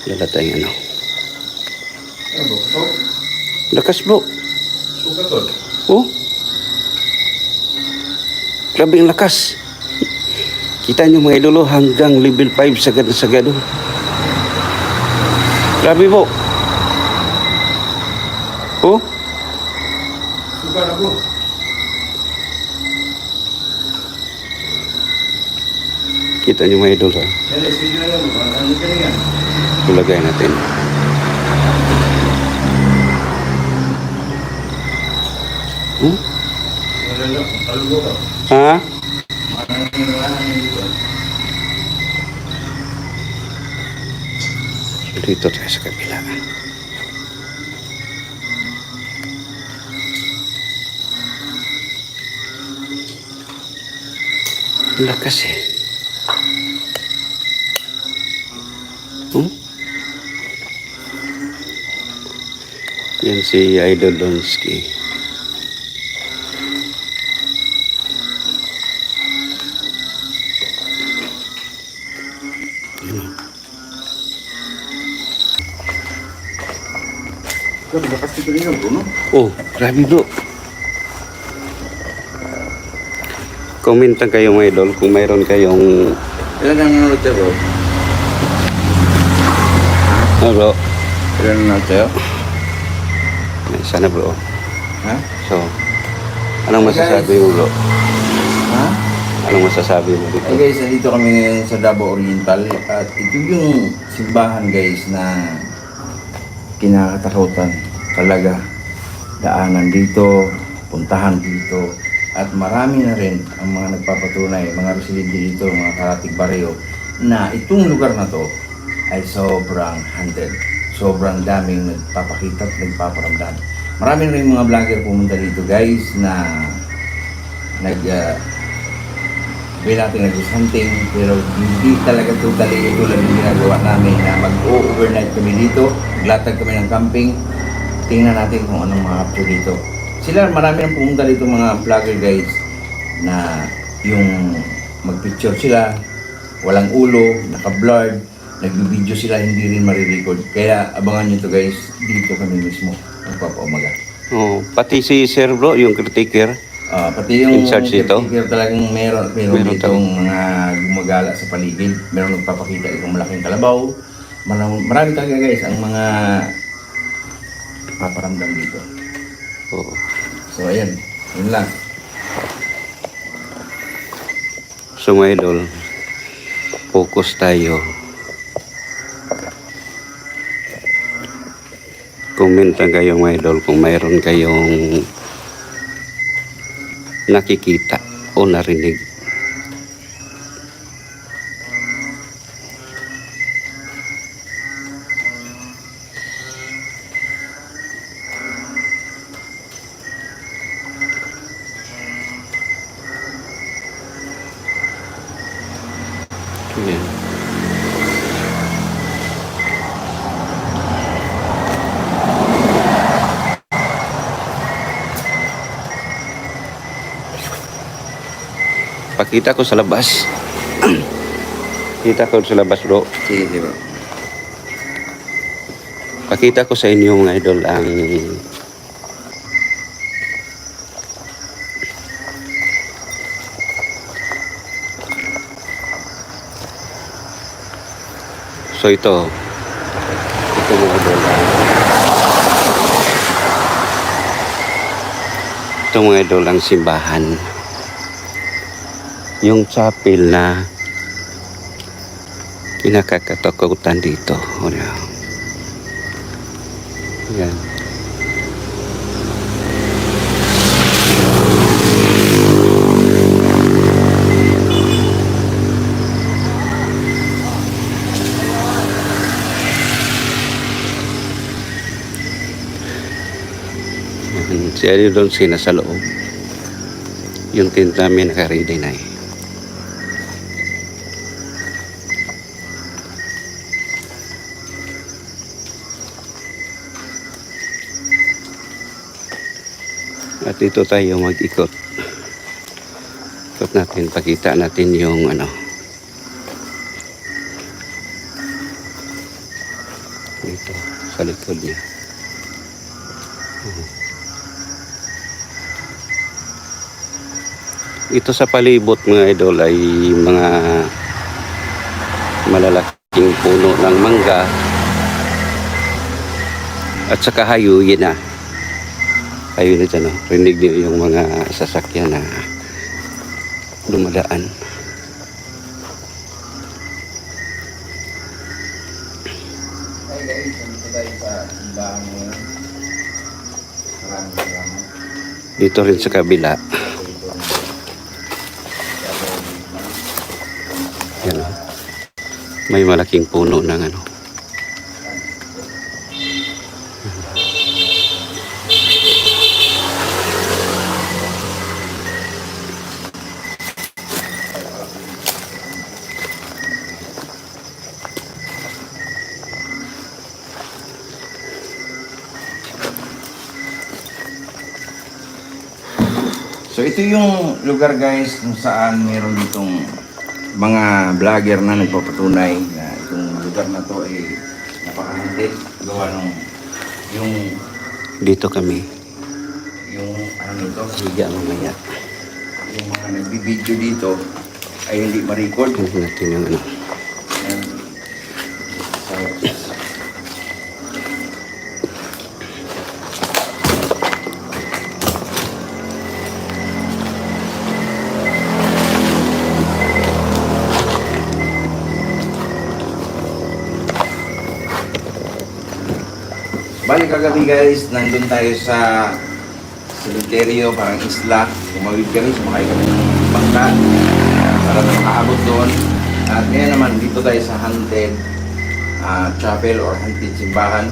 Dala tayong ano. Ano bro? So, Lakas bro. suka tol. Oh. Grabe ang lakas. Kita nyo mga idolo hanggang level 5 sagad na sagad. Grabe po. Oh. Suka na bro. Kita nyo mga idolo. Yan, speed na lang bro. Ano ka yan? Ulagay natin. Hmm? Wala lang. Kalubo ka. Ha? Dito tayo sa kabila. Lakas eh. Hmm? Yan si Idol Donsky. Grabe, lakas dito rin bro, no? Oh, grabe bro. Comment lang kayo mga idol kung mayroon kayong... Ilan ang nanonood tayo bro? Ano bro? Ilan ang nanonood tayo? May sana bro. Ha? So, anong masasabi mo bro? Ha? Anong masasabi mo dito? Ay guys, nandito kami ngayon sa Davao Oriental at ito yung simbahan guys na kinakatakutan talaga. Daanan dito, puntahan dito at marami na rin ang mga nagpapatunay, mga residente dito, mga karatig baryo na itong lugar na to ay sobrang haunted. Sobrang daming nagpapakita at nagpaparamdam. Marami na rin mga vlogger pumunta dito guys na sabihin natin nag-hunting, pero hindi talaga totally tulad ng ginagawa namin na mag-overnight kami dito, maglatag kami ng camping. Tingnan natin kung anong mga capture dito. Marami nang pumunta dito mga vlogger guys na yung mag-picture sila, walang ulo, naka-blurred, nag-video sila, hindi rin marirecord. Kaya abangan nyo to guys, dito kami mismo, magpapaumaga. Oh, pati si Sir bro, yung caretaker. Pati yung In charge dito? talagang meron Meron ditong mga gumagala sa paligid. Meron nagpapakita itong malaking kalabaw. Marami talaga guys ang mga paparamdam dito. Oh. So ayan, yun lang. So mga idol, focus tayo. Comment lang kayo mga idol kung mayroon kayong nakikita o narinig. Ayan. Pakita ko sa labas. Kita ko sa labas bro. Sige, bro. Pakita ko sa inyo mga idol ang so ito mga idol mga idol ang simbahan, yung chapel na kinakatakutan dito. Yan. Si Ari doon sina sa loob. Yung tent namin naka-ready na eh. At dito tayo mag-ikot. Ikot natin, pakita natin yung ano. Dito, sa likod niya. Ito sa palibot mga idol ay mga malalaking puno ng mangga at saka hayuyin na. Hayuyin ito, no? Rinig niyo yung mga sasakyan na dumadaan. Hey guys, nandito tayo sa simbahan ngayon. Maraming salamat. Dito rin sa kabila. Yan, oh. May malaking puno ng ano. So ito yung lugar guys kung saan meron ditong mga vlogger na nagpapatunay na itong lugar na to ay napakahantid gawa ng yung Dito kami. ano nito, Higa mamaya. yung mga nagbibideo dito ay hindi ma-record. Tingnan natin yung ano. And, so, bali kagabi guys, nandun tayo sa cemetery, parang isla. Tumawid kami, sumakay kami ng bangka para makaabot doon. At ngayon naman, dito tayo sa haunted chapel or haunted simbahan.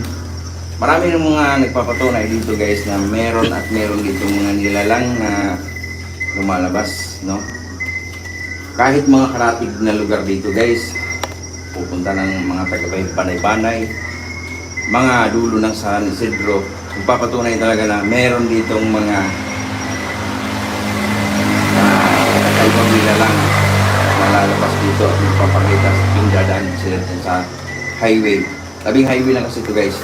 Marami ng mga nagpapatunay dito guys na meron at meron dito mga nilalang na lumalabas, no? Kahit mga karatig na lugar dito guys, pupunta ng mga taga-banay-banay, mga dulo ng San Isidro, magpapatunay talaga na meron ditong mga kakaibang nilalang na lalabas dito at magpapakita sa pindadaan sila sa highway. Tabing highway lang kasi ito guys.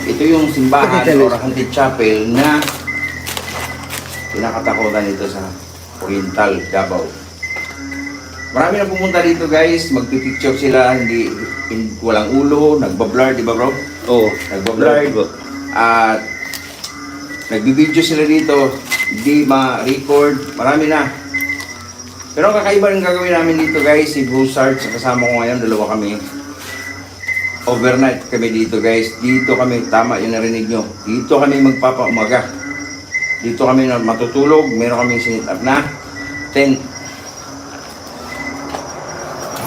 Ito yung simbahan or haunted chapel na pinakatakutan dito sa Oriental, Davao. Marami na pumunta dito guys, magpipicture sila, walang ulo, nagbablur, di ba bro? Oo. Nagbablur. At nagbibideo sila dito, hindi ma-record, marami na. Pero ang kakaiba rin gagawin namin dito guys, si Bruce Sarge, kasama ko ngayon, dalawa kami. Overnight kami dito guys, dito kami, tama yung narinig nyo, dito kami magpapaumaga. Dito kami matutulog, meron kami sinit up na tent.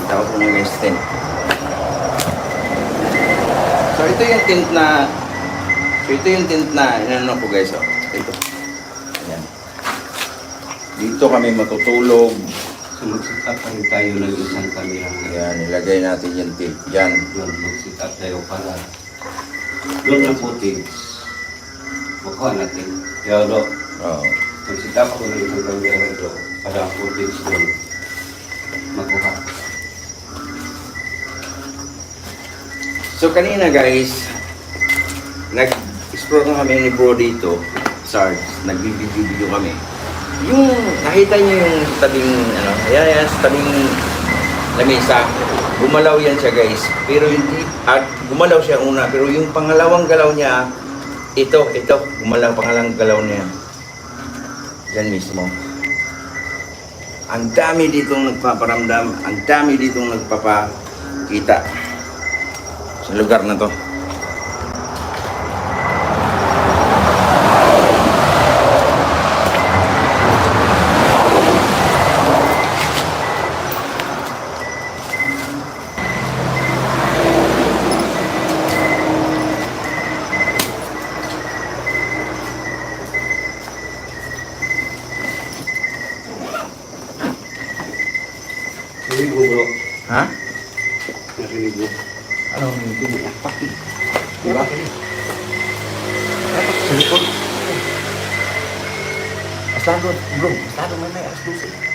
Kita ko po guys, tent. So ito yung tent na, inano ko guys, oh. Ito. Ayan. Dito kami matutulog. So mag-sit up pa rin tayo ng isang camera. Ayan, nilagay natin yung tent dyan. Doon, mag-sit up tayo para doon ang footage. Makuha natin. Kaya doon, Oo. mag-sit up ako ng isang camera doon para ang footage doon makuha. So kanina guys, nag-explore na kami ni bro dito, Sarge, nag-video kami. Yung nakita niyo yung tabing sa tabing lamesa, gumalaw yan siya guys. Pero hindi gumalaw siya una, pero yung pangalawang galaw niya, ito gumalaw, pangalawang galaw niya. Yan mismo. Ang dami ditong nagpaparamdam, ang dami ditong nagpapakita sa lugar na to. Narinig mo bro? Ha? Narinig mo? Ano ang hindi mo? Paki. Diba? Dapat sa likod. Astado, bro. Astado man may alas 12.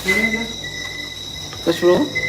Cash flow?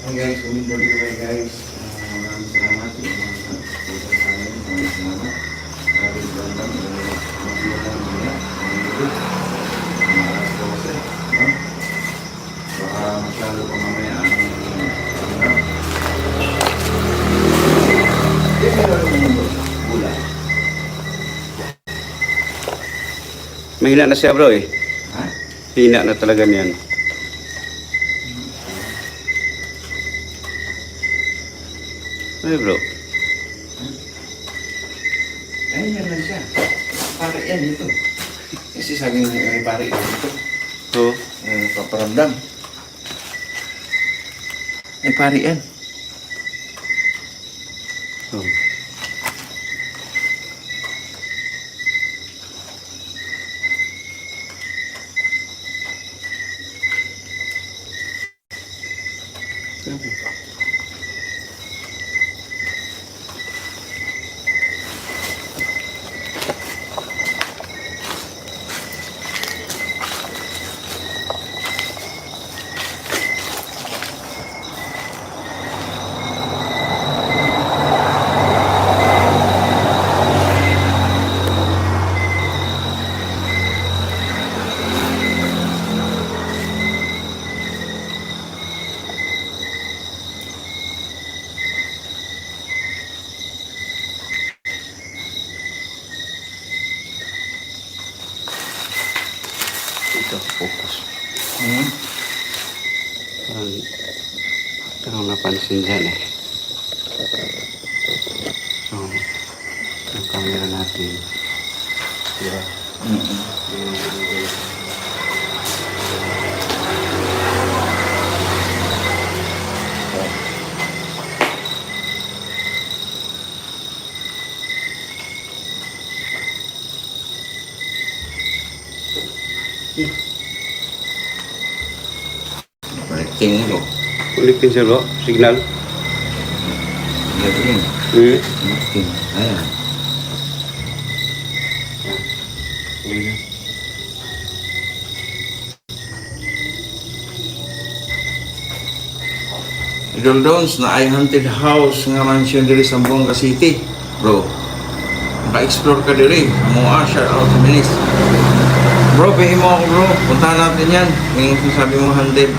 Hey guys, kumindol dito kayo guys. Maraming salamat. Yung mga pupunta sa amin. Maraming salamat. Sabi ko lang lang. Maraming salamat. Mga alas 12. No? Baka masyado pa mamaya ang program. Hindi meron yung gula. Mahina na siya bro eh. Ha? Hina na talaga niyan. Ay bro. Ay, yan lang siya. Pare yan dito. Kasi sabi mo may pare yan dito. So, Paparamdam. May pare yan. so. Ito, focus. Parang napansin dyan eh. So, yung camera natin. Diba? Connecting mo. Ulitin siya bro, signal. Connecting. Hmm. Connecting. Ayan. Idol Dons na ay haunted house nga mansion diri sa Zamboanga City. Bro, naka-explore ka diri. Mua, shout out sa Minis. Bro, pahin mo ako bro. Puntahan natin yan. Yung sabi mo haunted.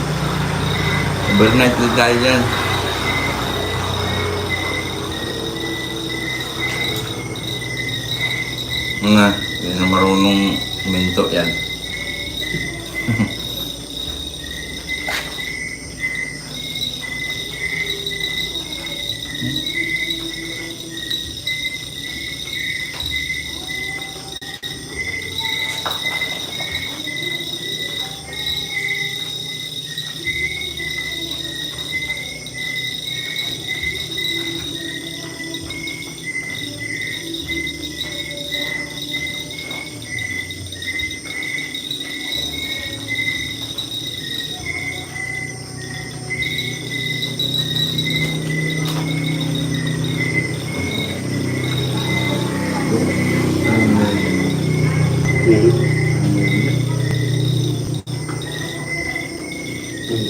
Overnight na tayo dyan. Mga, hindi na marunong minto yan.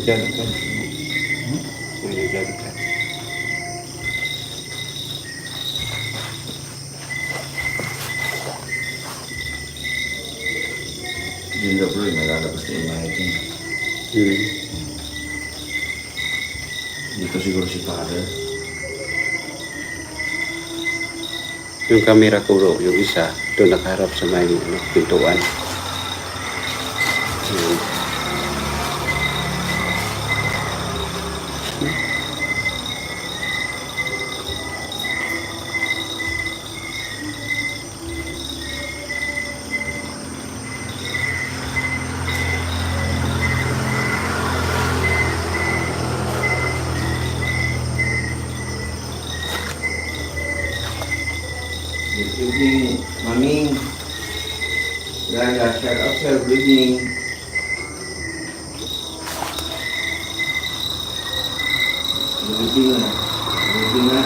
nagagalit ka. May nagagalit ka. Yun daw bro, nalalabas na yung mga itin. Hmm. Dito siguro si father. Yung camera ko bro, yung isa, doon nakaharap sa may pintuan. Hmm. Good evening, Maming. Gaya, shout out sir, good evening. Good evening na. Good evening na.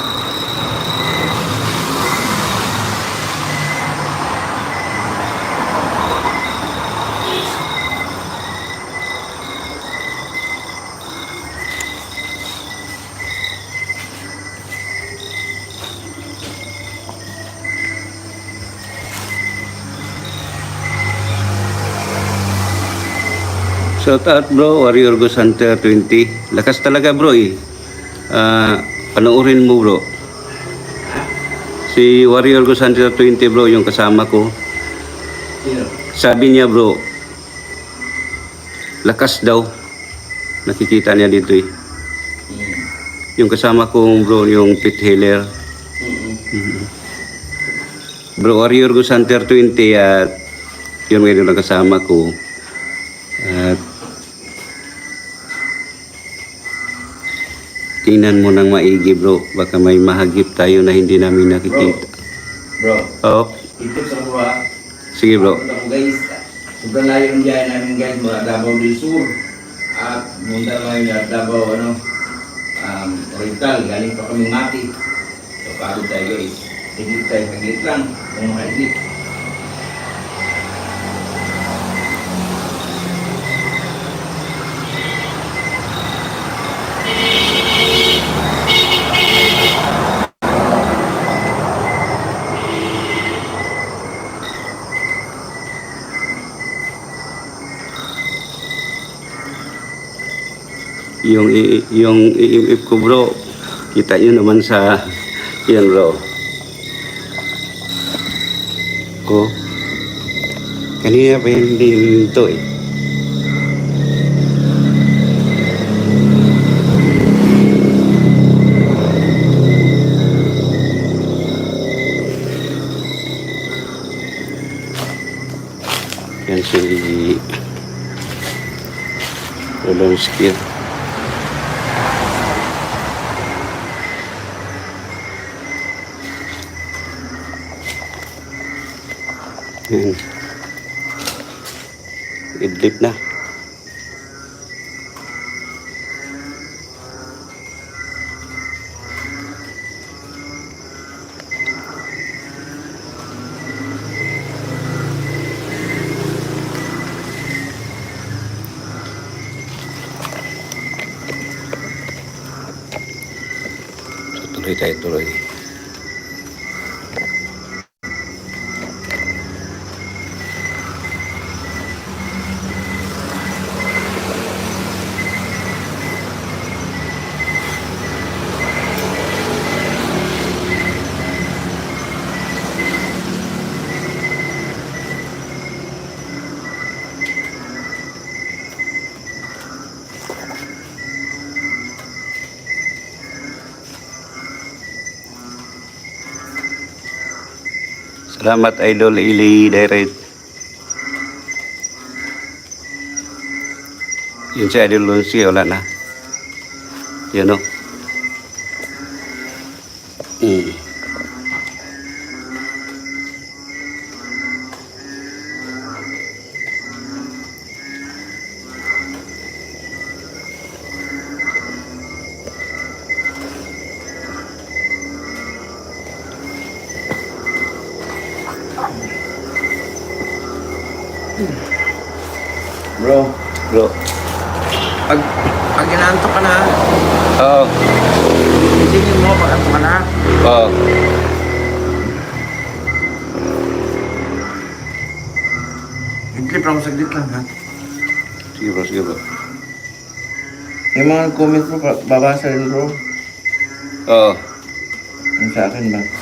Shout out bro, Warrior Ghost Hunter 20. Lakas talaga bro eh. Panoorin mo bro. Si Warrior Ghost Hunter 20 bro, yung kasama ko. Sino? Sabi niya bro, lakas daw. Nakikita niya dito eh. Yung kasama ko bro, yung pit healer. Bro, Warrior Ghost Hunter 20 at yun ngayon yung kasama ko. At tingnan mo ng maigi bro, baka may mahagip tayo na hindi namin nakikita. Bro, Oh, ito sa bro ha. sige bro. Punta ko guys. Sobrang layo ng biyahe namin guys, mula Davao del Sur. At munta namin na Davao, Oriental, galing pa kami Mati. So pagod tayo guys. Tigit tayo, haglit lang. Kung makahiglit. Yung EMF ko bro, kita yun naman sa yan bro. Oh, kanina pa yun din ito eh. Yan si Rolonski. Yan. Idlip na. So, tuloy tayo, tuloy. Salamat Idol Ili Direct. Yun si Idol Lucy, wala na. Yun o. Bro, Bro, pag inaantok ka na, Oo. isingin mo pag antok ka na. Oo. Idlip lang saglit lang ha. Sige bro, sige bro. Yung mga comment mo, babasa rin bro. Oo. Yung sa akin ba?